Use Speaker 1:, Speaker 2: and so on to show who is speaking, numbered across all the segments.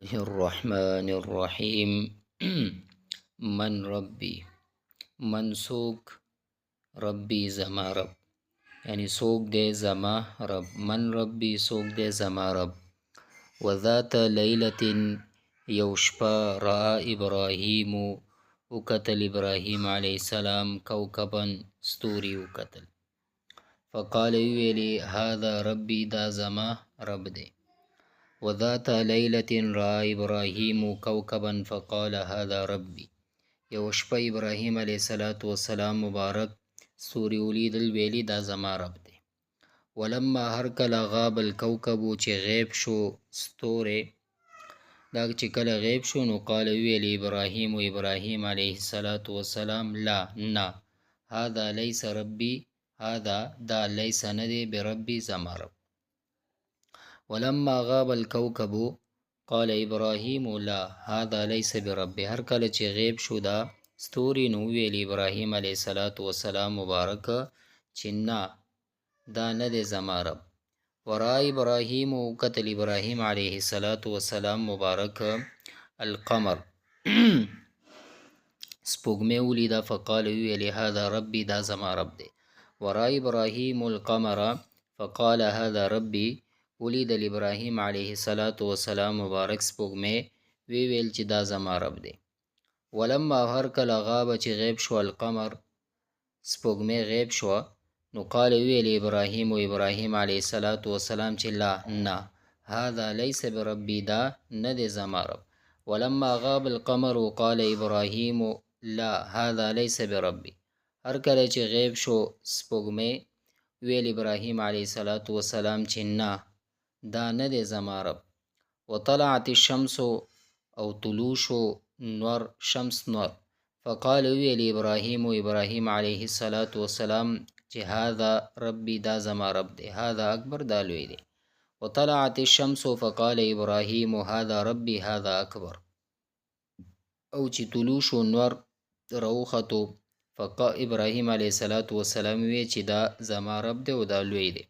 Speaker 1: الرحمن الرحیم. من ربی، من سوک، ربی زما رب، یعنی سوک دے زما رب. من ربی سوک دے زما رب. وذات لیلة یو شپه را ابراهیم وکتل ابراهیم علیه السلام کوکبا ستوری وکتل. فقال ویلی هذا ربی دا زما رب دے. وذات لیلة را ابراهیم کوکبا فقال هذا ربی. یو شپه ابراهیم علیه السلام مبارک ستوری ولیدل، ویلی دا زما رب دی. ولما هر کله غاب الکوکب چې غیب شو ستوری، دا چې کله غیب شو نو قال ویلی ابراهیم علیه السلام لا نه، هذا لیس ربی، هذا دا لیس ندی بربی زما رب. ولما غاب الكوكب قال ابراهیم لا هذا ليس بربي. هر کله چې غیب شو دا ستوري نو ویل ابراهیم علیه السلام مبارک چې نه، دا نه دی زما رب. ورا ابراهیم وکتل ابراهیم علیه السلام مبارک القمر سپوږمۍ ولیده. فقال ویل هذا ربي، دا زما رب دی. ورا ابراهیم القمر فقال هذا ربي، ولید ابراهیم علیه السلام مبارک سپوږمۍ وی ویل چې دا زما رب دی. ولما هر کله غاب چې غیب شو القمر سپوږمۍ غیب شو نو قال ویل ابراهیم علیه السلام چې لا نه، هذا لیس بربی، دا نه دی زما رب. ولما غاب القمر قال ابراهیم لا هذا لیس بربی. هر کله چې غیب شو سپوږمۍ ویل ابراهیم علیه السلام چې نه، دا نه دی زما رب. وطلعت الشمس او طلوع شو نور شمس نور. فقال ویل ابراهیم علیه السلام چې هذا ربی، دا زما رب دی. هذا اکبر، دا لوی دی. وطلعت الشمس فقال ابراهیم هذا ربی هذا اکبر. او چې طلوع شو نور راوختو فقال ابراهیم علیه السلام وی چې دا زما رب دی او دا لوی دی.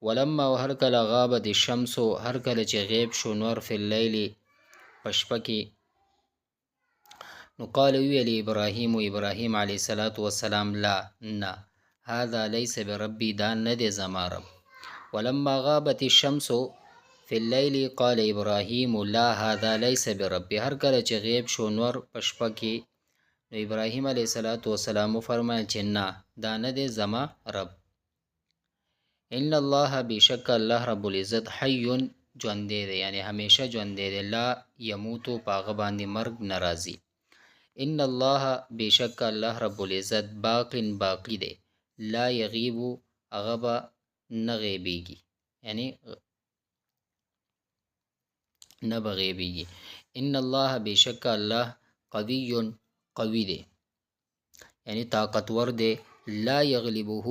Speaker 1: ولما هر کله غابت الشمس، هر کله چې غیب شو نور فی اللیل پشپه کې نو قال ویل ابراهیم علیه السلام لا نه، هذا لیس بربی، دا نه دی زما رب. ولما غابت الشمس فی اللیل قال ابراهیم لا هذا لیس بربی. هر کله چې غیب شو نور پشپه کې نو ابراهیم علیه السلام فرمایل چې نه، دا نه دی زما رب. ان الله بشک الله رب العزت حی ژوندی دی، یعنی همیشه ژوندی دی. لا یموتو پاغه باندې مرګ ناراضی. ان الله بشک الله رب العزت باقی دی، لا یغیب هغه به نه غیبیږي، یعنی نه به غیبیږي. ان الله بشک الله قوی دی، یعنی طاقتور دی. لا یغلبه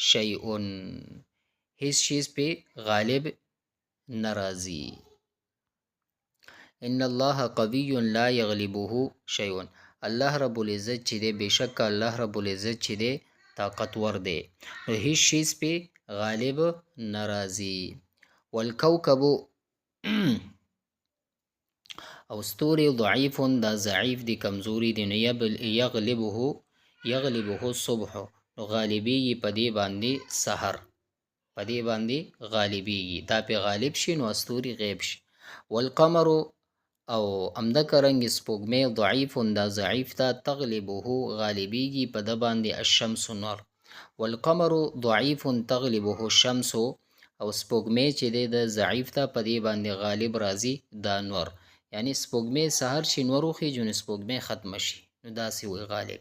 Speaker 1: شیء، هیڅ چیز په غالب ناراضی. ان الله قوی لا یغلبه شیء. الله رب العزت چې دی، بشک الله رب العزت چې دی طاقتور دی، نو هیڅ چیز په غالب ناراضی. والکوكب او ستوری ضعیف، دا ضعیف دی، کمزوری دی. نو یغلبه الصبح، نو غالبیږي په دې باندې سحر، په دې باندې غالبیږي، دا په غالب شي نو استوري غیب شي. والقمر او امده کرنګ سپوږمۍ ضعیف، دا ضعیف تا تغلبه غالبیږي په د باندې الشمس نور. والقمر ضعیف تغلبه الشمس، او سپوږمۍ چې د ضعیف تا په دې باندې غالب راځي دا نور، یعنی سپوږمۍ سحر شي نور وخیږي نو سپوږمۍ ختم شي، نو داسې وي غالب.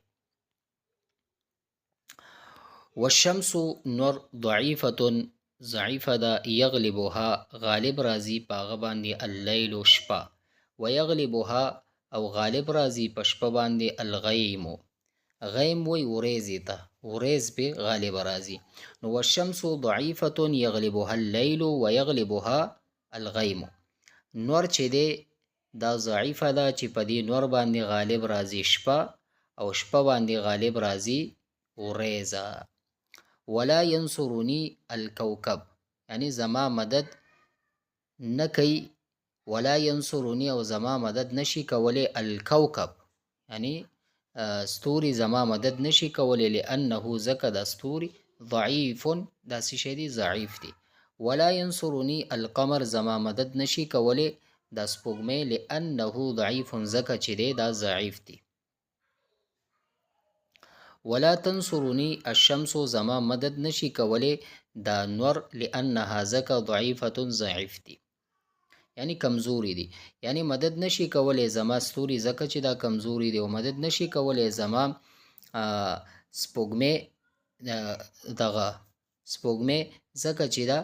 Speaker 1: والشمس نور ضعیفه ضعیفه دا، یغلبها غالب راځي پاغه باندې اللیل شپه، ویغلبها او غالب راځي په شپه باندې الغیم، غیم وی وریځې ته، وریځ به غالب راځي. نو والشمس ضعیفه یغلبها اللیل ویغلبها الغیم. نور چې دی دا ضعیفه ده چې په دې نور باندې غالب راځي شپه، او شپه باندې غالب راځي وریځه. ولا ینصرنی الکوكب، یعنی زما مدد نه کوي ولا ینصرونی او زما مدد نشي کولی الکوكب یعنی ستوري زما مدد نشي کولی لأنه ځکه د ستوري ضعیف داسې شی دی ضعیف دی ولا ینصرونی القمر زما مدد نشي کولی د سپوږمۍ لأنه ضعیف ځکه چې دی دا ضعیف دی ولا تنصرونی الشمس زما مدد نشي کولی دا نور لأنها ځکه ضعیفه ضعیف دی یعنی کمزوري دي یعنی مدد نشي کولی زما ستوري ځکه چې دا کمزوري دي او مدد نشي کولی زما سپوږمۍ دغه سپوږمۍ ځکه چې دا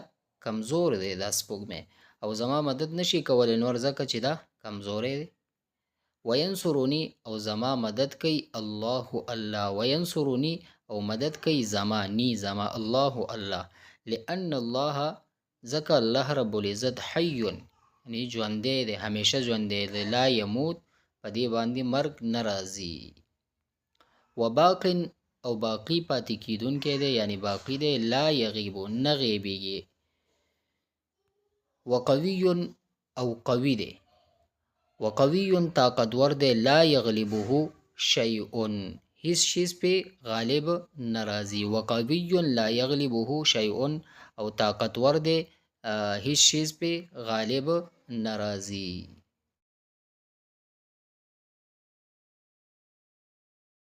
Speaker 1: کمزور دی دا سپوږمۍ او زما مدد نشي کولی نور ځکه چې دا کمزوري دی وینصرونی او زما مدد کوي الله الله وینصرونی او مدد کوي زما نی زما الله الله لأن الله ځکه الله رب العزت حی یعنی ژوندی دی همیشه ژوندی دی لا یموت په دې باندې مرګ نه راځي وباق او باقی پاتې کیدونکی دی یعنی باقی دی لا یغیب نه غیبیږي وقوی او قوی دی وقوی طاقتور دی لا یغلبه شیء هیڅ شیز په غالب ناراضي وقوی لا یغلبه شیء او طاقتور دی هیڅ شیز په غالب ناراضي